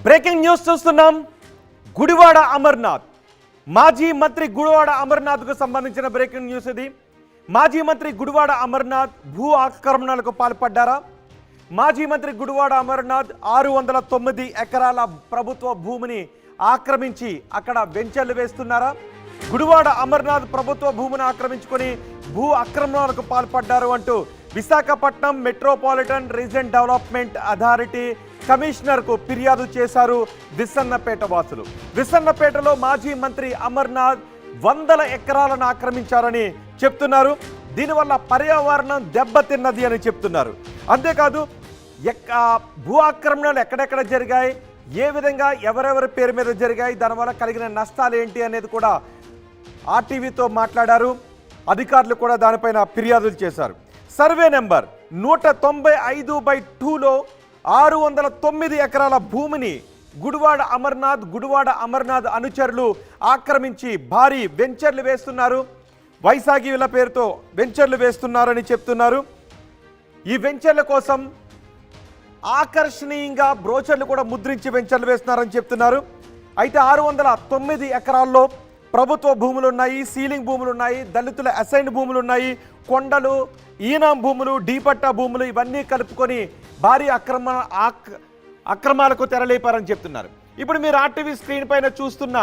Breaking news చూస్తున్నాం. గుడివాడ అమర్నాథ్ మాజీ మంత్రి గుడివాడ అమర్నాథ్కు సంబంధించిన బ్రేకింగ్ న్యూస్ ఇది. మాజీ మంత్రి గుడివాడ అమర్నాథ్ భూ ఆక్రమణలకు పాల్పడ్డారా? మాజీ మంత్రి గుడివాడ అమర్నాథ్ 609 ఎకరాల ప్రభుత్వ భూమిని ఆక్రమించి అక్కడ వెంచర్లు వేస్తున్నారా? గుడివాడ అమర్నాథ్ ప్రభుత్వ భూమిని ఆక్రమించుకొని భూ ఆక్రమణలకు పాల్పడ్డారు అంటూ Visakhapatnam metropolitan region development authority కమిషనర్కు ఫిర్యాదు చేశారు విసన్నపేట వాసులు. విసన్నపేటలో మాజీ మంత్రి అమర్నాథ్ 100 ఎకరాలను ఆక్రమించారని చెప్తున్నారు. దీనివల్ల పర్యావరణం దెబ్బతిన్నది అని చెప్తున్నారు. అంతేకాదు భూ ఆక్రమణలు ఎక్కడెక్కడ జరిగాయి, ఏ విధంగా ఎవరెవరి పేరు మీద జరిగాయి, దానివల్ల కలిగిన నష్టాలు ఏంటి అనేది కూడా ఆర్టీవీతో మాట్లాడారు. అధికారులు కూడా దానిపైన ఫిర్యాదులు చేశారు. సర్వే నెంబర్ 195/2లో 609 ఎకరాల భూమిని గుడివాడ అమర్నాథ్ అనుచరులు ఆక్రమించి భారీ వెంచర్లు వేస్తున్నారు. వైశాఖిల పేరుతో వెంచర్లు వేస్తున్నారని చెప్తున్నారు. ఈ వెంచర్ల కోసం ఆకర్షణీయంగా బ్రోచర్లు కూడా ముద్రించి వెంచర్లు వేస్తున్నారని చెప్తున్నారు. అయితే 609 ఎకరాల్లో ప్రభుత్వ భూములు ఉన్నాయి, సీలింగ్ భూములు ఉన్నాయి, దళితుల అసైన్ భూములు ఉన్నాయి, కొండలు, ఈనాం భూములు, డీపట్టా భూములు ఇవన్నీ కలుపుకొని భారీ అక్రమాలకు తెరలేపారని చెప్తున్నారు. ఇప్పుడు మీరు ఆర్టీవీ స్క్రీన్ పైన చూస్తున్న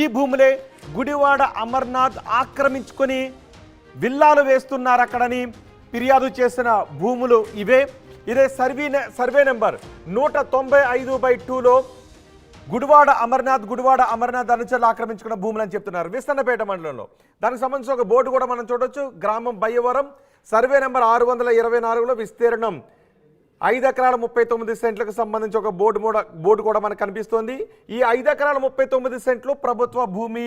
ఈ భూములే గుడివాడ అమర్నాథ్ ఆక్రమించుకొని విల్లాలు వేస్తున్నారు అక్కడని ఫిర్యాదు చేసిన భూములు ఇవే. ఇదే సర్వే నెంబర్ 195/2లో గుడివాడ అమర్నాథ్ అనుచరులు ఆక్రమించుకున్న భూములు అని చెప్తున్నారు విసన్నపేట మండలంలో. దానికి సంబంధించిన ఒక బోర్డు కూడా మనం చూడొచ్చు. గ్రామం బయ్యవరం, సర్వే నెంబర్ 624లో విస్తీర్ణం 5 ఎకరాల 39 సెంట్లకు సంబంధించి ఒక బోర్డు కూడా మనకు కనిపిస్తోంది. ఈ 5 ఎకరాల 39 సెంట్లు ప్రభుత్వ భూమి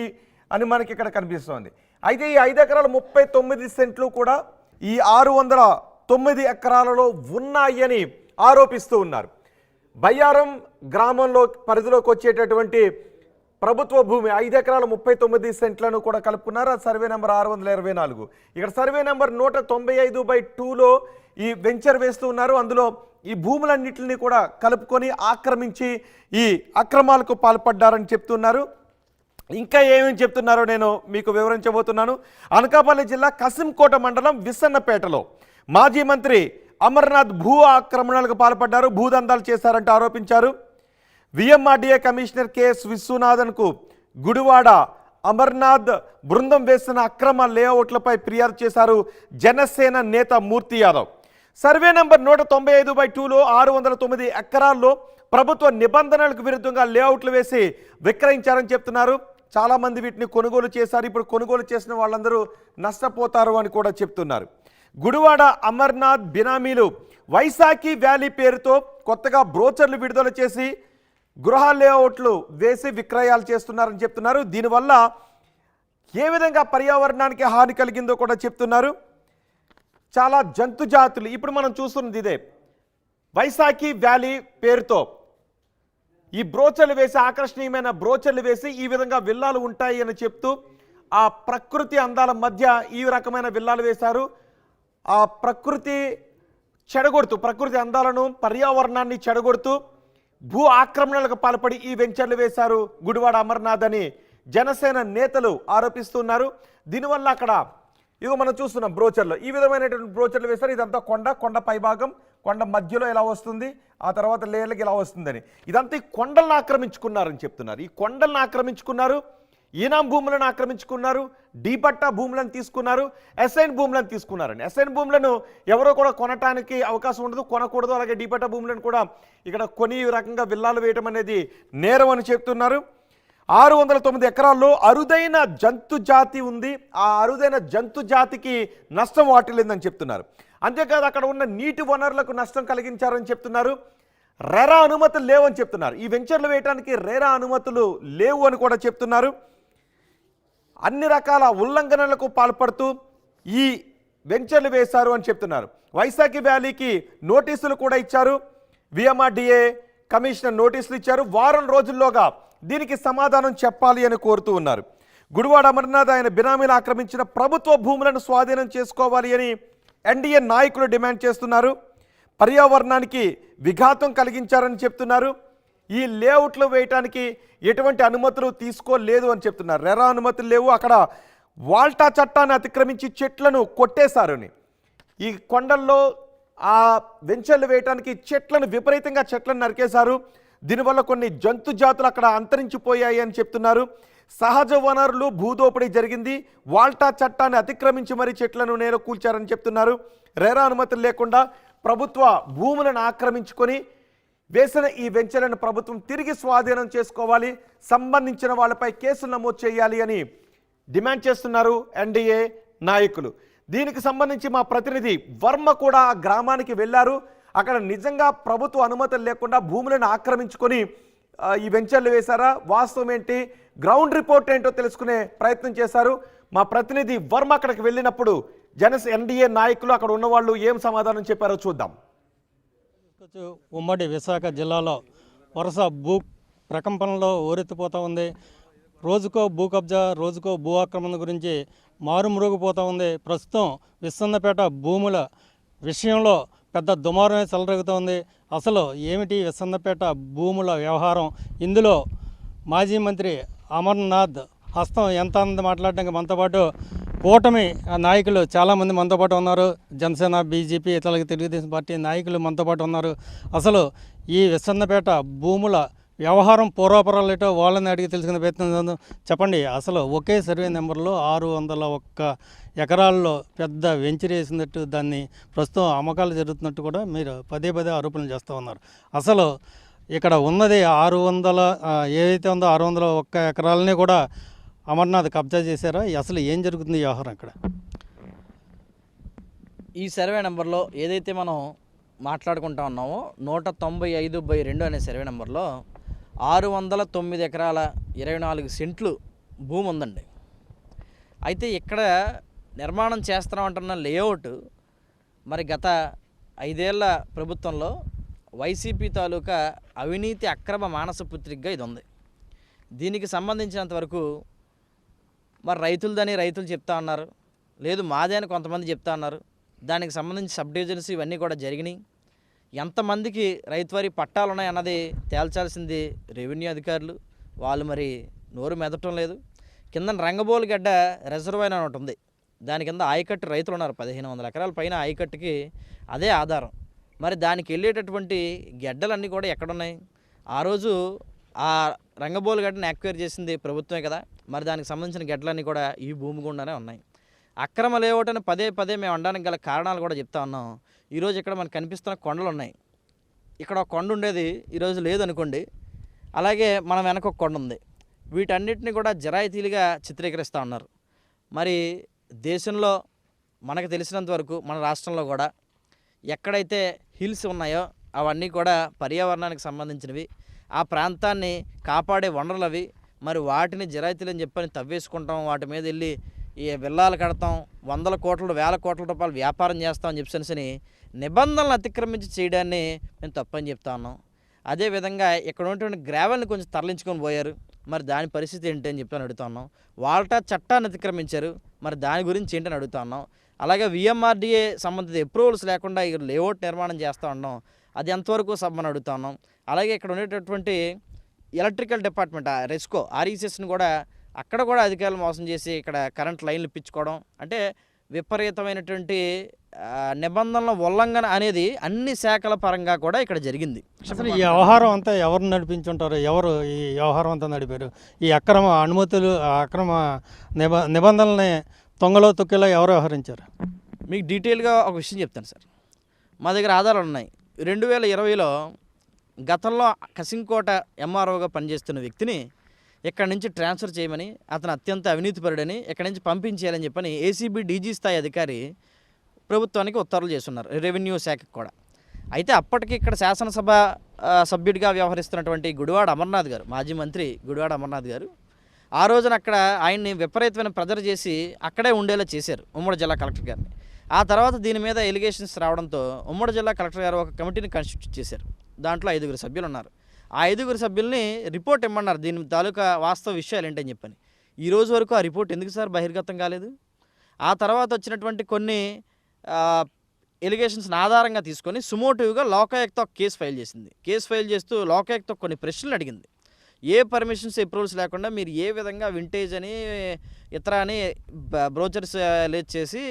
అని మనకి ఇక్కడ కనిపిస్తోంది. అయితే ఈ 5 ఎకరాల 39 సెంట్లు కూడా ఈ 609 ఎకరాలలో ఉన్నాయని ఆరోపిస్తూ ఉన్నారు. బయ్యారం గ్రామంలో పరిధిలోకి వచ్చేటటువంటి ప్రభుత్వ భూమి 5 ఎకరాల 39 సెంట్లను కూడా కలుపుకున్నారు. Survey number 624. ఇక్కడ సర్వే నెంబర్ 195/2లో ఈ వెంచర్ వేస్తూ ఉన్నారు. అందులో ఈ భూములన్నింటినీ కూడా కలుపుకొని ఆక్రమించి ఈ అక్రమాలకు పాల్పడ్డారని చెప్తున్నారు. ఇంకా ఏమేమి చెప్తున్నారో నేను మీకు వివరించబోతున్నాను. అనకాపల్లి జిల్లా కసింకోట మండలం విసన్నపేటలో మాజీ మంత్రి అమర్నాథ్ భూ ఆక్రమణలకు పాల్పడ్డారు, భూదందాలు చేశారంటూ ఆరోపించారు. విఎంఆర్డీఏ కమిషనర్ కెఎస్ విశ్వనాథన్కు గుడివాడ అమర్నాథ్ బృందం వేసిన అక్రమ లేఅవుట్లపై ఫిర్యాదు చేశారు జనసేన నేత మూర్తి యాదవ్. సర్వే నెంబర్ 195/2లో 609 ఎకరాల్లో ప్రభుత్వ నిబంధనలకు విరుద్ధంగా లేఅవుట్లు వేసి విక్రయించారని చెప్తున్నారు. చాలామంది వీటిని కొనుగోలు చేశారు. ఇప్పుడు కొనుగోలు చేసిన వాళ్ళందరూ నష్టపోతారు అని కూడా చెప్తున్నారు. గుడివాడ అమర్నాథ్ బినామీలు వైశాఖి వ్యాలీ పేరుతో కొత్తగా బ్రోచర్లు విడుదల చేసి గృహ లేఅవుట్లు వేసి విక్రయాలు చేస్తున్నారని చెప్తున్నారు. దీనివల్ల ఏ విధంగా పర్యావరణానికి హాని కలిగిందో కూడా చెప్తున్నారు. చాలా జంతు జాతులు ఇప్పుడు మనం చూస్తున్నది ఇదే. వైశాఖి వ్యాలీ పేరుతో ఈ బ్రోచర్లు వేసి ఆకర్షణీయమైన బ్రోచర్లు వేసి ఈ విధంగా విల్లాలు ఉంటాయి అని చెప్తూ ఆ ప్రకృతి అందాల మధ్య ఈ రకమైన విల్లాలు వేశారు. ఆ ప్రకృతి అందాలను, పర్యావరణాన్ని చెడగొడుతూ భూ ఆక్రమణలకు పాల్పడి ఈ వెంచర్లు వేశారు గుడివాడ అమర్నాథ్ అని జనసేన నేతలు ఆరోపిస్తున్నారు. దీనివల్ల అక్కడ ఇదిగో మనం చూస్తున్నాం బ్రోచర్లో ఈ విధమైనటువంటి బ్రోచర్లు వేశారు. ఇదంతా కొండ పైభాగం, కొండ మధ్యలో ఇలా వస్తుంది, ఆ తర్వాత లేయర్లకి ఇలా వస్తుందని ఇదంతా ఈ కొండలను ఆక్రమించుకున్నారని చెప్తున్నారు. ఈ కొండలను ఆక్రమించుకున్నారు, ఈనాం భూములను ఆక్రమించుకున్నారు, డీపట్టా భూములను తీసుకున్నారు, అసైన్ భూములను తీసుకున్నారని. అసైన్ భూములను ఎవరో కూడా కొనటానికి అవకాశం ఉండదు, కొనకూడదు. అలాగే డీపట్టా భూములను కూడా ఇక్కడ కొని రకంగా విల్లాలు వేయటం అనేది నేరం అని చెప్తున్నారు. 609 ఎకరాల్లో అరుదైన జంతు జాతి ఉంది. ఆ అరుదైన జంతు జాతికి నష్టం వాటిల్లిందని చెప్తున్నారు. అంతేకాదు అక్కడ ఉన్న నీటి వనరులకు నష్టం కలిగించారని చెప్తున్నారు. రెరా అనుమతులు లేవని చెప్తున్నారు. ఈ వెంచర్లు వేయడానికి రెరా అనుమతులు లేవు అని కూడా చెప్తున్నారు. అన్ని రకాల ఉల్లంఘనలకు పాల్పడుతూ ఈ వెంచర్లు వేశారు అని చెప్తున్నారు. వైశాఖి వ్యాలీకి నోటీసులు కూడా ఇచ్చారు. విఎంఆర్డీఏ కమిషనర్ నోటీసులు ఇచ్చారు. వారం రోజుల్లోగా దీనికి సమాధానం చెప్పాలి అని కోరుతూ ఉన్నారు. గుడివాడ అమర్నాథ్ ఆయన బినామీలు ఆక్రమించిన ప్రభుత్వ భూములను స్వాధీనం చేసుకోవాలి అని ఎన్డీఏ నాయకులు డిమాండ్ చేస్తున్నారు. పర్యావరణానికి విఘాతం కలిగించారని చెప్తున్నారు. ఈ లేఅవుట్లు వేయటానికి ఎటువంటి అనుమతులు తీసుకోలేదు అని చెప్తున్నారు. రెరా అనుమతులు లేవు, అక్కడ వాల్టా చట్టాన్ని అతిక్రమించి చెట్లను కొట్టేశారని. ఈ కొండల్లో ఆ వెంచర్లు వేయటానికి విపరీతంగా చెట్లను నరికేశారు. దీనివల్ల కొన్ని జంతు జాతులు అక్కడ అంతరించిపోయాయి అని చెప్తున్నారు. సహజ వనరులు భూదోపిడీ జరిగింది, వాల్టా చట్టాన్ని అతిక్రమించి మరీ చెట్లను నేల కూల్చారని చెప్తున్నారు. రెరా అనుమతులు లేకుండా ప్రభుత్వ భూములను ఆక్రమించుకొని వేసిన ఈ వెంచర్లను ప్రభుత్వం తిరిగి స్వాధీనం చేసుకోవాలి, సంబంధించిన వాళ్ళపై కేసులు నమోదు చేయాలి అని డిమాండ్ చేస్తున్నారు ఎన్డీఏ నాయకులు. దీనికి సంబంధించి మా ప్రతినిధి వర్మ కూడా ఆ గ్రామానికి వెళ్ళారు. అక్కడ నిజంగా ప్రభుత్వ అనుమతులు లేకుండా భూములను ఆక్రమించుకొని ఈ వెంచర్లు వేశారా, వాస్తవం ఏంటి, గ్రౌండ్ రిపోర్ట్ ఏంటో తెలుసుకునే ప్రయత్నం చేశారు. మా ప్రతినిధి వర్మ అక్కడికి వెళ్ళినప్పుడు ఎన్డీఏ నాయకులు అక్కడ ఉన్నవాళ్ళు ఏం సమాధానం చెప్పారో చూద్దాం. ఉమ్మడి విశాఖ జిల్లాలో వరుస భూ ప్రకంపనలో ఊరెత్తిపోతూ ఉంది. రోజుకో భూ కబ్జా, రోజుకో భూ ఆక్రమణ గురించి మారుమ్రోగిపోతూ ఉంది. ప్రస్తుతం విస్సన్నపేట భూముల విషయంలో పెద్ద దుమారమే చెలరేగుతోంది. అసలు ఏమిటి విస్సన్నపేట భూముల వ్యవహారం? ఇందులో మాజీ మంత్రి అమర్నాథ్ హస్తం ఎంత అన్నది మాట్లాడడానికి మనతో పాటు కూటమి నాయకులు చాలామంది మనతో పాటు ఉన్నారు. జనసేన, బీజేపీ, ఇతర తెలుగుదేశం పార్టీ నాయకులు మనతో పాటు ఉన్నారు. అసలు ఈ విస్సన్నపేట భూముల వ్యవహారం పూర్వాపరాలు ఏటో వాళ్ళని అడిగి తెలుసుకునే ప్రయత్నం చేద్దాం. చెప్పండి, అసలు ఒకే సర్వే నెంబర్లో 601 ఎకరాల్లో పెద్ద వెంచర్ వేసినట్టు, దాన్ని ప్రస్తుతం అమ్మకాలు జరుగుతున్నట్టు కూడా మీరు పదే ఆరోపణలు చేస్తూ ఉన్నారు. అసలు ఇక్కడ ఉన్నది 600 ఏదైతే ఉందో 601 ఎకరాలని కూడా అమర్నాథ్ కబ్జా చేశారా? అసలు ఏం జరుగుతుంది ఈ వ్యవహారం అక్కడ? ఈ సర్వే నెంబర్లో ఏదైతే మనం మాట్లాడుకుంటా ఉన్నామో 195/2 అనే సర్వే నెంబర్లో 609 ఎకరాల 24 సెంట్లు భూమి ఉందండి. అయితే ఇక్కడ నిర్మాణం చేస్తామంటున్న లేఅవుట్ మరి గత 5 ఏళ్ల ప్రభుత్వంలో వైసీపీ తాలూకా అవినీతి అక్రమ మానసపుత్రికగా ఇది ఉంది. దీనికి సంబంధించినంత వరకు మరి రైతులదని రైతులు చెప్తా ఉన్నారు, లేదు మాదే అని కొంతమంది చెప్తా ఉన్నారు. దానికి సంబంధించి సబ్ డివిజన్స్ ఇవన్నీ కూడా జరిగినాయి. ఎంతమందికి రైతువారీ పట్టాలు ఉన్నాయి అన్నది తేల్చాల్సింది రెవెన్యూ అధికారులు. వాళ్ళు మరి నోరు మెదటం లేదు. కింద రంగబోలుగడ్డ రిజర్వాయర్ అని ఒకటి ఉంది, దాని కింద ఆయకట్టు రైతులు ఉన్నారు. 1500 ఎకరాల పైన ఆయకట్టుకి అదే ఆధారం. మరి దానికి వెళ్ళేటటువంటి గెడ్డలన్నీ కూడా ఎక్కడున్నాయి? ఆ రోజు ఆ రంగబోలుగడ్డని యాక్వైర్ చేసింది ప్రభుత్వమే కదా, మరి దానికి సంబంధించిన గెడ్డలన్నీ కూడా ఈ భూమి గుండానే ఉన్నాయి. అక్రమ లేఅవుట్ అని పదే మేము అనడానికి గల కారణాలు కూడా చెప్తా ఉన్నాం. ఈరోజు ఇక్కడ మనకు కనిపిస్తున్న కొండలు ఉన్నాయి. ఇక్కడ ఒక కొండ ఉండేది, ఈరోజు లేదనుకోండి. అలాగే మనం వెనక ఒక కొండ ఉంది. వీటన్నిటిని కూడా జరాయితీలుగా చిత్రీకరిస్తూ ఉన్నారు. మరి దేశంలో మనకు తెలిసినంత వరకు మన రాష్ట్రంలో కూడా ఎక్కడైతే హిల్స్ ఉన్నాయో అవన్నీ కూడా పర్యావరణానికి సంబంధించినవి. ఆ ప్రాంతాన్ని కాపాడే వనరులు అవి. మరి వాటిని జరాయితీలు అని చెప్పని తవ్వేసుకుంటాం, వాటి మీద వెళ్ళి ఈ విల్లాలు కడతాం, 100 కోట్ల 1000 కోట్ల రూపాయలు వ్యాపారం చేస్తామని చెప్పేసి నిబంధనలు అతిక్రమించి చేయడాన్ని మేము తప్పని చెప్తా ఉన్నాం. అదేవిధంగా ఇక్కడ ఉన్నటువంటి గ్రావెల్ని కొంచెం తరలించుకొని పోయారు. మరి దాని పరిస్థితి ఏంటి అని చెప్పి అడుగుతా ఉన్నాం. వాల్టా చట్టాన్ని అతిక్రమించారు, మరి దాని గురించి ఏంటని అడుగుతా ఉన్నాం. అలాగే విఎంఆర్డీఏ సంబంధిత అప్రూవల్స్ లేకుండా ఇక్కడ లేఅవుట్ నిర్మాణం చేస్తూ ఉన్నాం, అది ఎంతవరకు సబ్బని అడుగుతా ఉన్నాం. అలాగే ఇక్కడ ఉండేటటువంటి ఎలక్ట్రికల్ డిపార్ట్మెంట్ రెస్కో ఆర్ఈసీఎస్ని కూడా అక్కడ కూడా అధికారులు మోసం చేసి ఇక్కడ కరెంట్ లైన్లు ఇప్పించుకోవడం, అంటే విపరీతమైనటువంటి నిబంధనల ఉల్లంఘన అనేది అన్ని శాఖల పరంగా కూడా ఇక్కడ జరిగింది. అసలు ఈ వ్యవహారం అంతా ఎవరు నడిపించుంటారు? ఎవరు ఈ వ్యవహారం అంతా నడిపారు? ఈ అక్రమ అనుమతులు, అక్రమ నిబంధనల్ని తొంగలో తొక్కేలా ఎవరు వ్యవహరించారు? మీకు డీటెయిల్గా ఒక విషయం చెప్తాను సార్. మా దగ్గర ఆధారాలు ఉన్నాయి. 2020లో గతంలో కసింకోట ఎంఆర్ఓగా పనిచేస్తున్న వ్యక్తిని ఇక్కడి నుంచి ట్రాన్స్ఫర్ చేయమని, అతను అత్యంత అవినీతిపరుడని ఇక్కడి నుంచి పంపించేయాలని చెప్పని ఏసీబీ డీజీ స్థాయి అధికారి ప్రభుత్వానికి ఉత్తర్వులు చేస్తున్నారు, రెవెన్యూ శాఖకు కూడా. అయితే అప్పటికి ఇక్కడ శాసనసభ సభ్యుడిగా వ్యవహరిస్తున్నటువంటి గుడివాడ అమర్నాథ్ గారు, మాజీ మంత్రి గుడివాడ అమర్నాథ్ గారు, ఆ రోజున అక్కడ ఆయన్ని విపరీతమైన ప్రెజర్ చేసి అక్కడే ఉండేలా చేశారు ఉమ్మడి జిల్లా కలెక్టర్ గారిని. ఆ తర్వాత దీని మీద ఎలిగేషన్స్ రావడంతో ఉమ్మడి జిల్లా కలెక్టర్ గారు ఒక కమిటీని కాన్స్టిట్యూట్ చేశారు. దాంట్లో 5 సభ్యులు ఉన్నారు. ఆ 5 సభ్యుల్ని రిపోర్ట్ ఇమ్మన్నారు, దీని తాలూకా వాస్తవ విషయాలు ఏంటని చెప్పని. ఈ రోజు వరకు ఆ రిపోర్ట్ ఎందుకు సార్ బహిర్గతం కాలేదు? ఆ తర్వాత వచ్చినటువంటి కొన్ని ఎలిగేషన్స్ని ఆధారంగా తీసుకొని సుమోటివ్గా లోకాయుక్త ఒక కేసు ఫైల్ చేసింది. కేసు ఫైల్ చేస్తూ లోకాయుక్త కొన్ని ప్రశ్నలు అడిగింది. ఏ పర్మిషన్స్ అప్రూవల్స్ లేకుండా మీరు ఏ విధంగా వింటేజ్ అని ఇతర అని బ్రోచర్స్ లేట్ చేసి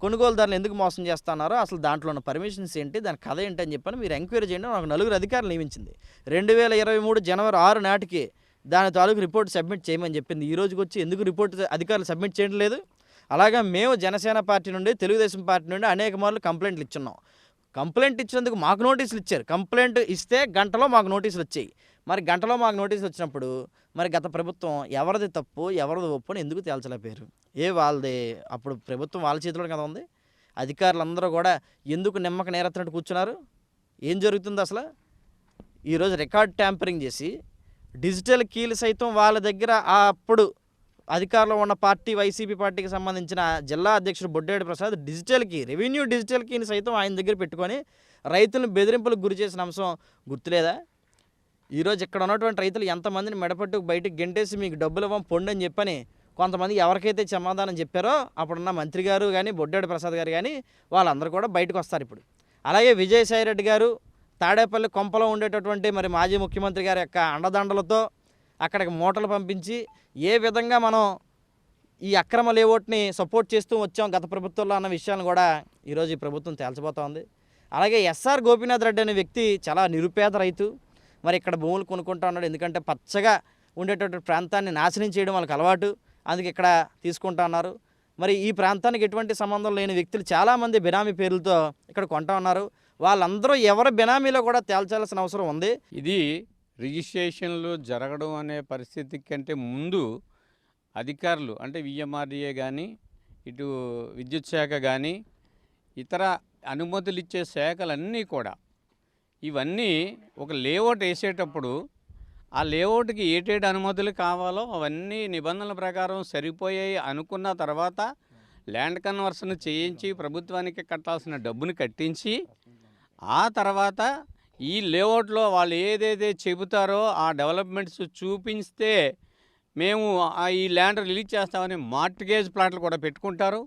కొనుగోలుదారులు ఎందుకు మోసం చేస్తున్నారో, అసలు దాంట్లో ఉన్న పర్మిషన్స్ ఏంటి, దాని కథ ఏంటి అని చెప్పని మీరు ఎంక్వైరీ చేయండి నాకు 4 అధికారులు నియమించింది. 2023 జనవరి 6 నాటికి దాని తాలూకు రిపోర్ట్ సబ్మిట్ చేయమని చెప్పింది. ఈ రోజుకి వచ్చి ఎందుకు రిపోర్ట్ అధికారులు సబ్మిట్ చేయడం లేదు? అలాగే మేము జనసేన పార్టీ నుండి తెలుగుదేశం పార్టీ నుండి అనేక మార్లు కంప్లైంట్లు ఇచ్చున్నాం. కంప్లైంట్ ఇచ్చినందుకు మాకు నోటీసులు ఇచ్చారు. కంప్లైంట్ ఇస్తే గంటలో మాకు నోటీసులు వచ్చాయి. మరి గంటలో మాకు నోటీసులు వచ్చినప్పుడు మరి గత ప్రభుత్వం ఎవరిది తప్పు ఎవరిది ఒప్పు అని ఎందుకు తేల్చలేకపోయారు? వాళ్ళది అప్పుడు ప్రభుత్వం వాళ్ళ చేతిలో కదా ఉంది. అధికారులందరూ కూడా ఎందుకు నిమ్మక నేరెత్తినట్టు కూర్చున్నారు? ఏం జరుగుతుంది అసలు? ఈరోజు రికార్డ్ ట్యాంపరింగ్ చేసి డిజిటల్ కీలు సైతం వాళ్ళ దగ్గర అప్పుడు అధికారంలో ఉన్న పార్టీ వైసీపీ పార్టీకి సంబంధించిన జిల్లా అధ్యక్షుడు బొడ్డేడు ప్రసాద్ రెవెన్యూ డిజిటల్ కీని సైతం ఆయన దగ్గర పెట్టుకొని రైతులను బెదిరింపులకు గురి చేసిన అంశం గుర్తులేదా? ఈరోజు ఇక్కడ ఉన్నటువంటి రైతులు ఎంతమందిని మెడపట్టుకు బయటకు గెంటేసి మీకు డబ్బులు ఇవ్వం పొండి అని చెప్పని కొంతమంది ఎవరికైతే సమాధానం చెప్పారో అప్పుడున్న మంత్రి గారు కానీ బొడ్డేడు ప్రసాద్ గారు కానీ వాళ్ళందరూ కూడా బయటకు వస్తారు ఇప్పుడు. అలాగే విజయసాయిరెడ్డి గారు తాడేపల్లి కొంపలో ఉండేటటువంటి మరి మాజీ ముఖ్యమంత్రి గారి యొక్క అండదండలతో అక్కడికి మూటలు పంపించి ఏ విధంగా మనం ఈ అక్రమ లేఅవుట్ని సపోర్ట్ చేస్తూ వచ్చాం గత ప్రభుత్వంలో అన్న విషయాన్ని కూడా ఈరోజు ఈ ప్రభుత్వం తేల్చబోతోంది. అలాగే ఎస్ఆర్ గోపీనాథ్ రెడ్డి అనే వ్యక్తి చాలా నిరుపేద రైతు. మరి ఇక్కడ భూములు కొనుక్కుంటా ఉన్నాడు. ఎందుకంటే పచ్చగా ఉండేటటువంటి ప్రాంతాన్ని నాశనం చేయడం వాళ్ళకి అలవాటు, అందుకే ఇక్కడ తీసుకుంటా ఉన్నారు. మరి ఈ ప్రాంతానికి ఎటువంటి సంబంధం లేని వ్యక్తులు చాలామంది బినామీ పేర్లతో ఇక్కడ కొంటా ఉన్నారు. వాళ్ళందరూ ఎవరి బినామీలో కూడా తేల్చాల్సిన అవసరం ఉంది. ఇది రిజిస్ట్రేషన్లు జరగడం అనే పరిస్థితి కంటే ముందు అధికారులు అంటే విఎంఆర్డీఏ కానీ ఇటు విద్యుత్ శాఖ కానీ ఇతర అనుమతులు ఇచ్చే శాఖలన్నీ కూడా ఇవన్నీ ఒక లేఅవుట్ వేసేటప్పుడు ఆ లేఅవుట్కి ఏటేటి అనుమతులు కావాలో అవన్నీ నిబంధనల ప్రకారం సరిపోయాయి అనుకున్న తర్వాత ల్యాండ్ కన్వర్షన్ చేయించి ప్రభుత్వానికి కట్టాల్సిన డబ్బుని కట్టించి ఆ తర్వాత ఈ లేఅవుట్లో వాళ్ళు ఏదైతే చెబుతారో ఆ డెవలప్మెంట్స్ చూపిస్తే మేము ఈ ల్యాండ్ రిలీజ్ చేస్తామని మార్ట్గేజ్ ప్లాట్లు కూడా పెట్టుకుంటారు.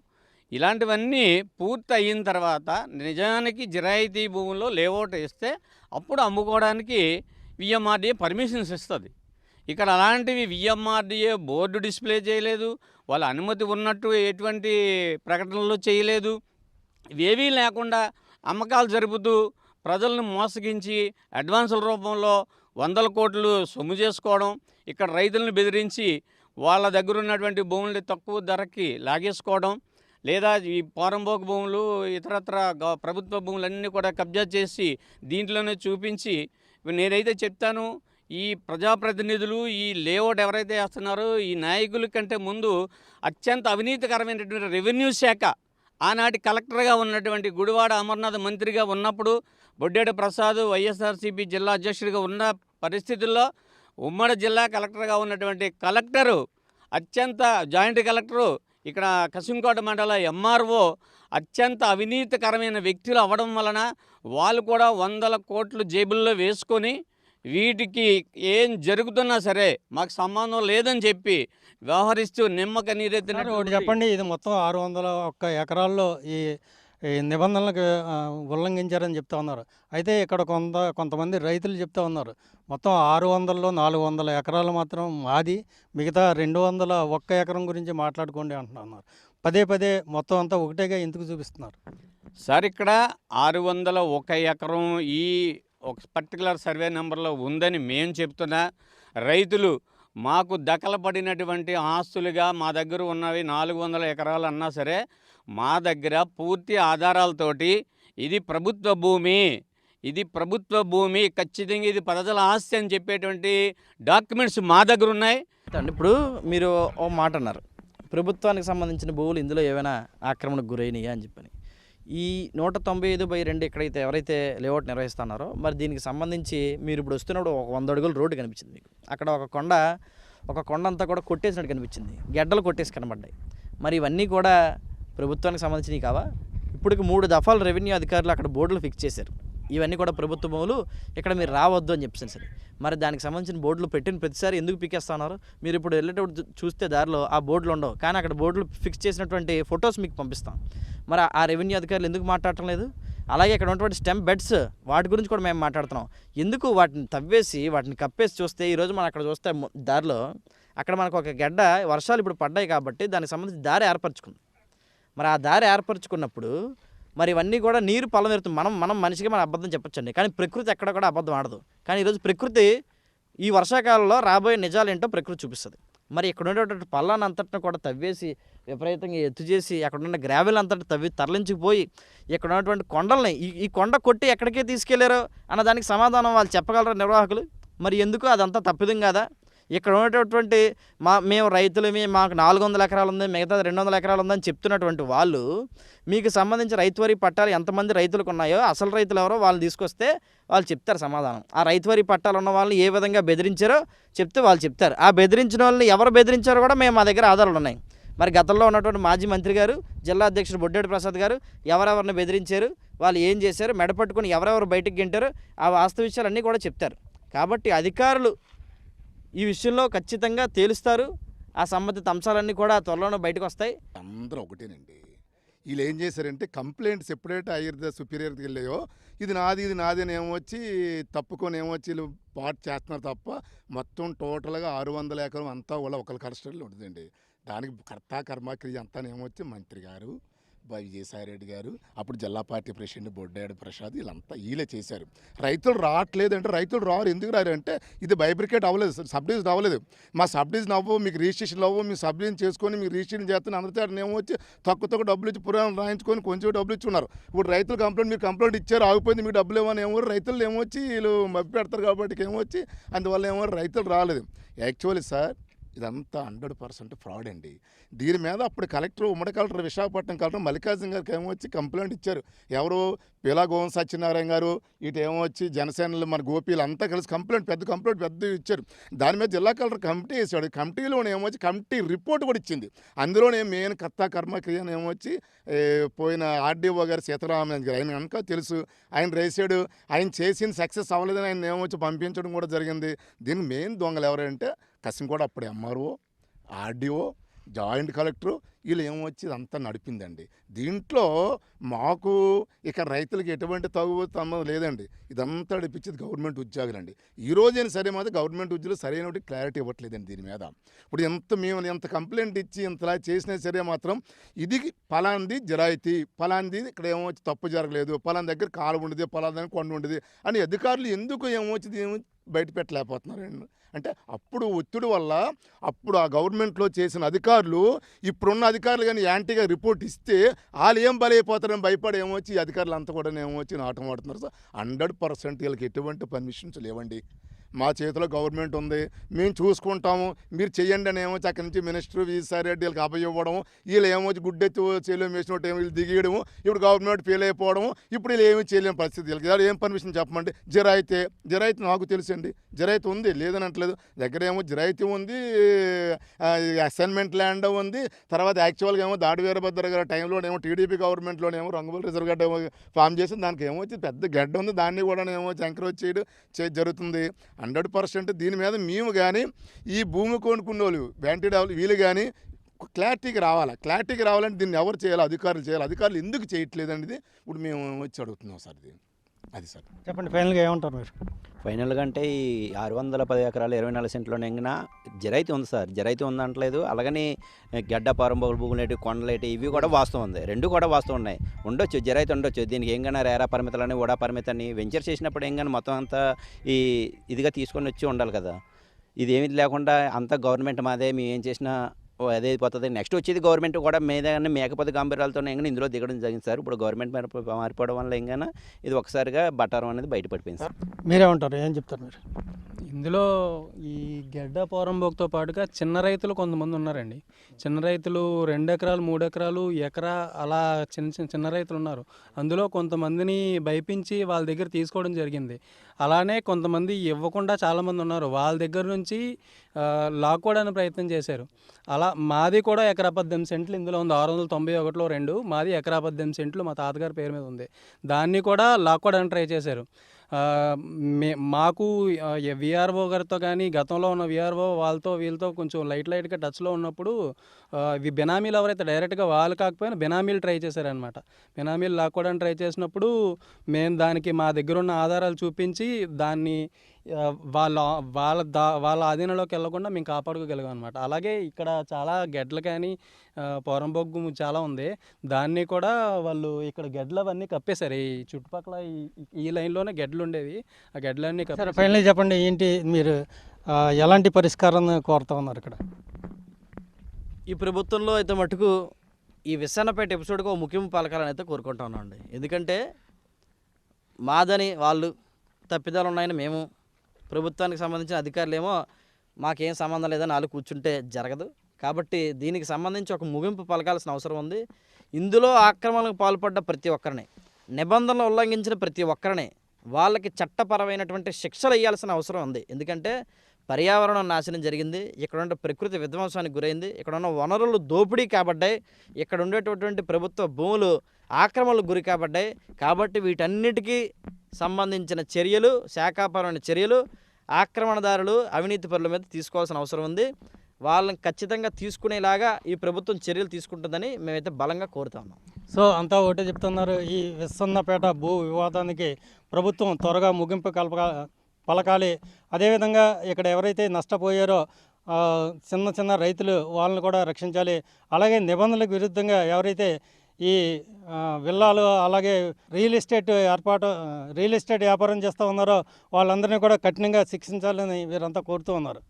ఇలాంటివన్నీ పూర్తి అయిన తర్వాత నిజానికి జిరాయితీ భూముల్లో లేఅవుట్ వేస్తే అప్పుడు అమ్ముకోవడానికి విఎంఆర్డీఏ పర్మిషన్స్ ఇస్తుంది. ఇక్కడ అలాంటివి విఎంఆర్డీఏ బోర్డు డిస్ప్లే చేయలేదు, వాళ్ళ అనుమతి ఉన్నట్టు ఎటువంటి ప్రకటనలు చేయలేదు. ఇవేవీ లేకుండా అమ్మకాలు జరుపుతూ ప్రజలను మోసగించి అడ్వాన్సుల రూపంలో 100 కోట్లు సొమ్ము చేసుకోవడం, ఇక్కడ రైతులను బెదిరించి వాళ్ళ దగ్గర ఉన్నటువంటి భూముల్ని తక్కువ ధరకి లాగేసుకోవడం, లేదా ఈ పోరంబోకు భూములు ఇతరత్ర ప్రభుత్వ భూములన్నీ కూడా కబ్జా చేసి దీంట్లోనే చూపించి నేనైతే చెప్తాను, ఈ ప్రజాప్రతినిధులు ఈ లేఅవుట్ ఎవరైతే వేస్తున్నారో ఈ నాయకుల కంటే ముందు అత్యంత అవినీతికరమైనటువంటి రెవెన్యూ శాఖ ఆనాటి కలెక్టర్గా ఉన్నటువంటి గుడివాడ అమర్నాథ్ మంత్రిగా ఉన్నప్పుడు బొడ్డేడు ప్రసాద్ వైఎస్ఆర్సీపీ జిల్లా అధ్యక్షుడిగా ఉన్న పరిస్థితుల్లో ఉమ్మడి జిల్లా కలెక్టర్గా ఉన్నటువంటి కలెక్టరు అత్యంత జాయింట్ కలెక్టరు ఇక్కడ కసింకోట మండల ఎంఆర్ఓ అత్యంత అవినీతికరమైన వ్యక్తులు అవ్వడం వలన వాళ్ళు కూడా 100 కోట్లు జేబుల్లో వేసుకొని వీటికి ఏం జరుగుతున్నా సరే మాకు సంబంధం లేదని చెప్పి వ్యవహరిస్తూ నిమ్మక నీరెత్తినట్టు. ఒకటి చెప్పండి, ఇది మొత్తం 601 ఎకరాల్లో ఈ నిబంధనలకు ఉల్లంఘించారని చెప్తా ఉన్నారు. అయితే ఇక్కడ కొంతమంది రైతులు చెప్తా ఉన్నారు మొత్తం 600లో 400 ఎకరాలు మాత్రం మాది, మిగతా 201 ఎకరం గురించి మాట్లాడుకోండి అంటున్నారు. పదే మొత్తం అంతా ఒకటేగా ఎందుకు చూపిస్తున్నారు సార్? ఇక్కడ 601 ఎకరం ఈ ఒక పర్టికులర్ సర్వే నెంబర్లో ఉందని మేము చెప్తున్నా. రైతులు మాకు దఖలపడినటువంటి ఆస్తులుగా మా దగ్గర ఉన్నవి 400 ఎకరాలు అన్నా సరే మా దగ్గర పూర్తి ఆధారాలతోటి ఇది ప్రభుత్వ భూమి, ఖచ్చితంగా ఇది ప్రజల ఆస్తి అని చెప్పేటువంటి డాక్యుమెంట్స్ మా దగ్గర ఉన్నాయి. ఇప్పుడు మీరు ఓ మాట అన్నారు, ప్రభుత్వానికి సంబంధించిన భూములు ఇందులో ఏమైనా ఆక్రమణకు గురైనయా అని చెప్పని. ఈ 195/2 ఎక్కడైతే ఎవరైతే లేఅవుట్ నిర్వహిస్తున్నారో మరి దీనికి సంబంధించి మీరు ఇప్పుడు వస్తున్నప్పుడు ఒక 100 అడుగుల రోడ్డు కనిపించింది మీకు. అక్కడ ఒక కొండ అంతా కూడా కొట్టేసినట్టు కనిపించింది, గెడ్డలు కొట్టేసి కనబడ్డాయి. మరి ఇవన్నీ కూడా ప్రభుత్వానికి సంబంధించినవి కావా? ఇప్పటికి 3 దఫాలు రెవెన్యూ అధికారులు అక్కడ బోర్డులు ఫిక్స్ చేశారు. ఇవన్నీ కూడా ప్రభుత్వ భూములు, ఇక్కడ మీరు రావద్దు అని చెప్పేసి సరే. మరి దానికి సంబంధించిన బోర్డులు పెట్టిన ప్రతిసారి ఎందుకు పీకేస్తున్నారు? మీరు ఇప్పుడు వెళ్ళేటప్పుడు చూస్తే దారిలో ఆ బోర్డులు ఉండవు, కానీ అక్కడ బోర్డులు ఫిక్స్ చేసినటువంటి ఫొటోస్ మీకు పంపిస్తాం. మరి ఆ రెవెన్యూ అధికారులు ఎందుకు మాట్లాడటం లేదు? అలాగే ఇక్కడ ఉన్నటువంటి స్టెమ్ బెడ్స్ వాటి గురించి కూడా మేము మాట్లాడుతున్నాం. ఎందుకు వాటిని తవ్వేసి వాటిని కప్పేసి చూస్తే ఈరోజు మనం అక్కడ చూస్తే దారిలో అక్కడ మనకు ఒక గడ్డ వర్షాలు ఇప్పుడు పడ్డాయి కాబట్టి దానికి సంబంధించి దారి ఏర్పరచుకుంది. మరి ఆ దారి ఏర్పరచుకున్నప్పుడు మరి ఇవన్నీ కూడా నీరు పొలం మనం మనిషికి మనం అబద్ధం చెప్పొచ్చండి, కానీ ప్రకృతి ఎక్కడ కూడా అబద్ధం ఆడదు. కానీ ఈరోజు ప్రకృతి ఈ వర్షాకాలంలో రాబోయే నిజాలు ఏంటో ప్రకృతి చూపిస్తుంది. మరి ఇక్కడ ఉండేటువంటి పల్లాన్ని అంతటిని కూడా తవ్వేసి విపరీతంగా ఎత్తు చేసి అక్కడ ఉన్న గ్రావెల్ అంతటి తవ్వి తరలించిపోయి ఇక్కడ ఉన్నటువంటి కొండల్ని ఈ కొండ కొట్టి ఎక్కడికే తీసుకెళ్లారో అన్న దానికి సమాధానం వాళ్ళు చెప్పగలరు నిర్వాహకులు. మరి ఎందుకు అదంతా తప్పిదం కాదా? ఇక్కడ ఉన్నటువంటి మేము రైతులమే, మాకు 400 ఎకరాలు ఉంది, మిగతా 200 ఎకరాలు ఉందని చెప్తున్నటువంటి వాళ్ళు మీకు సంబంధించి రైతువారీ పట్టాలు ఎంతమంది రైతులకు ఉన్నాయో అసలు రైతులు ఎవరో వాళ్ళు తీసుకొస్తే వాళ్ళు చెప్తారు సమాధానం. ఆ రైతువారీ పట్టాలు ఉన్న వాళ్ళని ఏ విధంగా బెదిరించారో చెప్తే వాళ్ళు చెప్తారు. ఆ బెదిరించిన వాళ్ళని ఎవరు బెదిరించారో కూడా మా దగ్గర ఆధారాలు ఉన్నాయి. మరి గతంలో ఉన్నటువంటి మాజీ మంత్రి గారు, జిల్లా అధ్యక్షుడు బొడ్డేటి ప్రసాద్ గారు ఎవరెవరిని బెదిరించారు, వాళ్ళు ఏం చేశారు, మెడపట్టుకుని ఎవరెవరు బయటకు గెంటారు, ఆ వాస్తవ విషయాలన్నీ కూడా చెప్తారు. కాబట్టి అధికారులు ఈ విషయంలో ఖచ్చితంగా తేలుస్తారు. ఆ సంబంధిత అంశాలన్నీ కూడా త్వరలోనే బయటకు వస్తాయి. అందరూ ఒకటేనండి. వీళ్ళు ఏం చేశారంటే కంప్లైంట్స్ ఎప్పుడైతే హైయర్ సుపీరియర్కి వెళ్ళాయో ఇది నాది అని ఏమొచ్చి తప్పుకొని ఏమొచ్చి వీళ్ళు పాటు చేస్తున్నారు తప్ప మొత్తం టోటల్గా 600 ఎకరం అంతా కూడా ఒకరి కస్టడీలో ఉంటుందండి. దానికి కర్త కర్మక్రియ అంతా ఏమొచ్చి మంత్రి గారు, విజయసాయిరెడ్డి గారు, అప్పుడు జిల్లా పార్టీ ప్రెసిడెంట్ బొడ్డేడు ప్రసాద్ వీళ్ళే చేశారు. రైతులు రావట్లేదంటే రైతులు రారు. ఎందుకు రారు అంటే ఇది బైబ్రికేట్ అవ్వలేదు, సబ్ డివిజన్ అవ్వలేదు. మా సబ్ డివిజన్ అవ్వవు, మీకు రిజిస్ట్రేషన్ అవ్వవు, మీ సబ్ డివిజన్ చేసుకొని మీకు రిజిస్ట్రేషన్ చేస్తున్న అందరితో ఏమో వచ్చి తక్కువ డబ్బులు ఇచ్చి పురాణం రాయించుకొని కొంచెం డబ్బులు ఇచ్చున్నారు. ఇప్పుడు రైతులు మీరు కంప్లైంట్ ఇచ్చారు, ఆగిపోయింది, మీకు డబ్బులు ఇవ్వని ఏమో రైతులు ఏమొచ్చి వీళ్ళు మబ్బి పెడతారు కాబట్టి ఏమొచ్చి అందువల్ల ఏమో రైతులు రాలేదు. యాక్చువల్లీ సార్ ఇదంతా 100% ఫ్రాడ్ అండి. దీని మీద అప్పుడు ఉమ్మడి కలెక్టర్ విశాఖపట్నం కలెక్టర్ మల్లికార్జున గారికి ఏమొచ్చి కంప్లైంట్ ఇచ్చారు. ఎవరు పిలా గోవన్ సత్యనారాయణ గారు, ఇటు ఏమొచ్చి జనసేనలు మన గోపీలు అంతా కలిసి పెద్ద కంప్లైంట్ ఇచ్చారు. దాని మీద జిల్లా కలెక్టర్ కమిటీ వేసాడు. కమిటీలోనే ఏమొచ్చి కమిటీ రిపోర్ట్ కూడా ఇచ్చింది. అందులోనే మెయిన్ కర్త కర్మక్రియను ఏమొచ్చి పోయిన ఆర్డీఓ గారు సీతారామన్ గారు, ఆయన కనుక తెలుసు, ఆయన రేసాడు, ఆయన చేసింది సక్సెస్ అవ్వలేదని ఆయన ఏమొచ్చి పంపించడం కూడా జరిగింది. దీనికి మెయిన్ దొంగలు ఎవరంటే కసింకోట అప్పుడు ఎంఆర్ఓ, ఆర్డీఓ, జాయింట్ కలెక్టరు వీళ్ళు ఏమొచ్చి ఇదంతా నడిపిందండి. దీంట్లో మాకు ఇక రైతులకి ఎటువంటి తగువ లేదండి. ఇదంతా నడిపించేది గవర్నమెంట్ ఉద్యోగులండి. ఈ రోజైనా సరే మాత్రం గవర్నమెంట్ ఉద్యోగులు సరైన క్లారిటీ ఇవ్వట్లేదండి దీని మీద. ఇప్పుడు మేము ఎంత కంప్లైంట్ ఇచ్చి ఇంతలా చేసినా సరే మాత్రం ఇది ఫలాంది జరాయితీ, ఫలాంది ఇక్కడ ఏమొచ్చి తప్పు జరగలేదు, ఫలాన్ దగ్గర కాలు ఉండదు, ఫలాన్ కొండ ఉండదు అని అధికారులు ఎందుకు ఏమొచ్చి బయట పెట్టలేకపోతున్నారండి. అంటే అప్పుడు ఒత్తిడి వల్ల అప్పుడు ఆ గవర్నమెంట్లో చేసిన అధికారులు ఇప్పుడున్న అధికారులు కానీ యాంటీగా రిపోర్ట్ ఇస్తే వాళ్ళు ఏం బలైపోతారని భయపడి ఏమొచ్చి ఈ అధికారులు అంతా కూడా ఏమొచ్చి నాటం ఆడుతున్నారు. సో 100% వీళ్ళకి ఎటువంటి పర్మిషన్స్ లేవండి. మా చేతిలో గవర్నమెంట్ ఉంది, మేము చూసుకుంటాము, మీరు చెయ్యండి అని ఏమొచ్చి అక్కడి నుంచి మినిస్టర్ విజయసాయిరెడ్డి వీళ్ళకి అప్పయ్యవ్వడము, వీళ్ళు ఏమొచ్చి గుడ్డెత్తి చేయలేము వేసినట్టు వీళ్ళు దిగేయడము, ఇప్పుడు గవర్నమెంట్ ఫెయిల్ అయిపోవడము, ఇప్పుడు వీళ్ళు ఏమీ చేయలేని పరిస్థితి. వీళ్ళకి ఏం పర్మిషన్ చెప్పమండి. జరాయితీ నాకు తెలుసండి, జరాయితీ ఉంది, లేదని అంటలేదు. దగ్గర ఏమో జరాయితీ ఉంది, అసైన్మెంట్ ల్యాండ్ ఉంది. తర్వాత యాక్చువల్గా ఏమో దాడి వీరభద్ర గారి టైంలోనేమో టీడీపీ గవర్నమెంట్లోనేమో రంగుల రిజర్వ్ గడ్డ ఫామ్ చేసి దానికి ఏమొచ్చి పెద్ద గడ్డ ఉంది, దాన్ని కూడా ఏమో ఎంకరేజ్ చేయడం జరుగుతుంది. 100% దీని మీద మేము కానీ ఈ భూమి కొనుక్కున్న వాళ్ళు బ్యాంటీ డెవలప్ వీళ్ళు కానీ క్లారిటీకి రావాలంటే దీన్ని ఎవరు చేయాలి? అధికారులు ఎందుకు చేయట్లేదు అనేది ఇప్పుడు మేము వచ్చి అడుగుతున్నాం సార్. అది సార్ చెప్పండి, ఫైనల్గా ఏమంటారు మీరు? ఫైనల్గా అంటే ఈ 610 ఎకరాలు 24 సెంట్లో నెంగిన జరైతే ఉంది సార్, జరైతే ఉందంటలేదు. అలాగని గడ్డ పారంబోగులు భూములేటి కొండలేటి ఇవి కూడా వాస్తవం ఉంది, రెండు కూడా వాస్తవం ఉన్నాయి. ఉండొచ్చు, జరైతే ఉండొచ్చు. దీనికి ఏంగానే రేరా పరిమితులని ఓడా పరిమితాన్ని వెంచర్ చేసినప్పుడు ఏంగానే మొత్తం అంతా ఇదిగా తీసుకొని వచ్చి ఉండాలి కదా. ఇది ఏమి లేకుండా అంతా గవర్నమెంట్ మాదే, మేము ఏం చేసినా అదే అయిపోతుంది. నెక్స్ట్ వచ్చేది గవర్నమెంట్ కూడా మీదగానే మేకపోతే గాంభీర్యాలతో ఏంగానే ఇందులో దిగడం జరిగింది సార్. ఇప్పుడు గవర్నమెంట్ మారిపోవడం వల్ల ఏంగానే ఇది ఒకసారిగా బట్టారం అనేది బయటపడిపోయింది సార్. మీరేమంటారు, ఏం చెప్తారు మీరు? ఇందులో ఈ గెడ్డ పోరంబోక్తో పాటుగా చిన్న రైతులు కొంతమంది ఉన్నారండి. చిన్న రైతులు 2 ఎకరాలు 3 ఎకరాలు ఎకరా అలా చిన్న రైతులు ఉన్నారు. అందులో కొంతమందిని భయపించి వాళ్ళ దగ్గర తీసుకోవడం జరిగింది. అలానే కొంతమంది ఇవ్వకుండా చాలామంది ఉన్నారు. వాళ్ళ దగ్గర నుంచి లాక్కోవడానికి ప్రయత్నం చేశారు. అలా మాది కూడా ఎకరా 18 సెంట్లు ఇందులో ఉంది. 691లో 2 మాది ఎకరా 18 సెంట్లు మా తాతగారి పేరు మీద ఉంది. దాన్ని కూడా లాక్కోవడానికి ట్రై చేశారు. మాకు విఆర్ఓ గారితో కానీ గతంలో ఉన్న విఆర్ఓ వాళ్ళతో వీళ్ళతో కొంచెం లైట్గా టచ్లో ఉన్నప్పుడు ఇవి బెనామీలు ఎవరైతే డైరెక్ట్గా వాళ్ళు కాకపోయినా బెనామీలు ట్రై చేశారనమాట. బెనామీలు లాక్కోవడానికి ట్రై చేసినప్పుడు మేము దానికి మా దగ్గర ఉన్న ఆధారాలు చూపించి దాన్ని వాళ్ళ ఆధీనంలోకి వెళ్లకుండా మేము కాపాడుకోగలిగాం అనమాట. అలాగే ఇక్కడ చాలా గెడ్లు కానీ పోరంబొగ్గు చాలా ఉంది. దాన్ని కూడా వాళ్ళు ఇక్కడ గెడ్లు అవన్నీ కప్పేశారు. ఈ చుట్టుపక్కల ఈ లైన్లోనే గెడ్లు ఉండేవి. ఆ గెడ్లన్నీ సరే, ఫైనల్లీ చెప్పండి, ఏంటి మీరు ఎలాంటి పరిష్కారాన్ని కోరుతా ఉన్నారు ఇక్కడ? ఈ ప్రభుత్వంలో అయితే మటుకు ఈ విస్సన్నపేట ఎపిసోడ్కి ఒక ముఖ్యం పలకాలని అయితే కోరుకుంటా ఉన్నామండి. ఎందుకంటే మాదని వాళ్ళు, తప్పిదాలు ఉన్నాయని మేము, ప్రభుత్వానికి సంబంధించిన అధికారులేమో మాకేం సంబంధం లేదని వాళ్ళు కూర్చుంటే జరగదు. కాబట్టి దీనికి సంబంధించి ఒక ముగింపు పలకాల్సిన అవసరం ఉంది. ఇందులో ఆక్రమణకు పాల్పడ్డ ప్రతి ఒక్కరిని, నిబంధనలు ఉల్లంఘించిన ప్రతి ఒక్కరిని వాళ్ళకి చట్టపరమైనటువంటి శిక్షలు వేయాల్సిన అవసరం ఉంది. ఎందుకంటే పర్యావరణం నాశనం జరిగింది, ఇక్కడ ఉన్న ప్రకృతి విధ్వంసానికి గురైంది, ఇక్కడ ఉన్న వనరులు దోపిడీ కాబడ్డాయి, ఇక్కడ ఉండేటటువంటి ప్రభుత్వ భూములు ఆక్రమణలకు గురి కాబడ్డాయి. కాబట్టి వీటన్నిటికీ సంబంధించిన చర్యలు, శాఖాపరమైన చర్యలు ఆక్రమణదారులు, అవినీతి పరుల మీద తీసుకోవాల్సిన అవసరం ఉంది. వాళ్ళని ఖచ్చితంగా తీసుకునేలాగా ఈ ప్రభుత్వం చర్యలు తీసుకుంటుందని మేమైతే బలంగా కోరుతా ఉన్నాం. సో అంతా ఒకటే చెప్తున్నారు, ఈ విస్సన్నపేట భూ వివాదానికి ప్రభుత్వం త్వరగా ముగింపు పలకాలి. అదేవిధంగా ఇక్కడ ఎవరైతే నష్టపోయారో చిన్న రైతులు వాళ్ళని కూడా రక్షించాలి. అలాగే నిబంధనలకు విరుద్ధంగా ఎవరైతే ఈ విల్లాలు అలాగే రియల్ ఎస్టేట్ వ్యాపారం చేస్తూ ఉన్నారో వాళ్ళందరినీ కూడా కఠినంగా శిక్షించాలని వీరంతా కోరుతూ ఉన్నారు.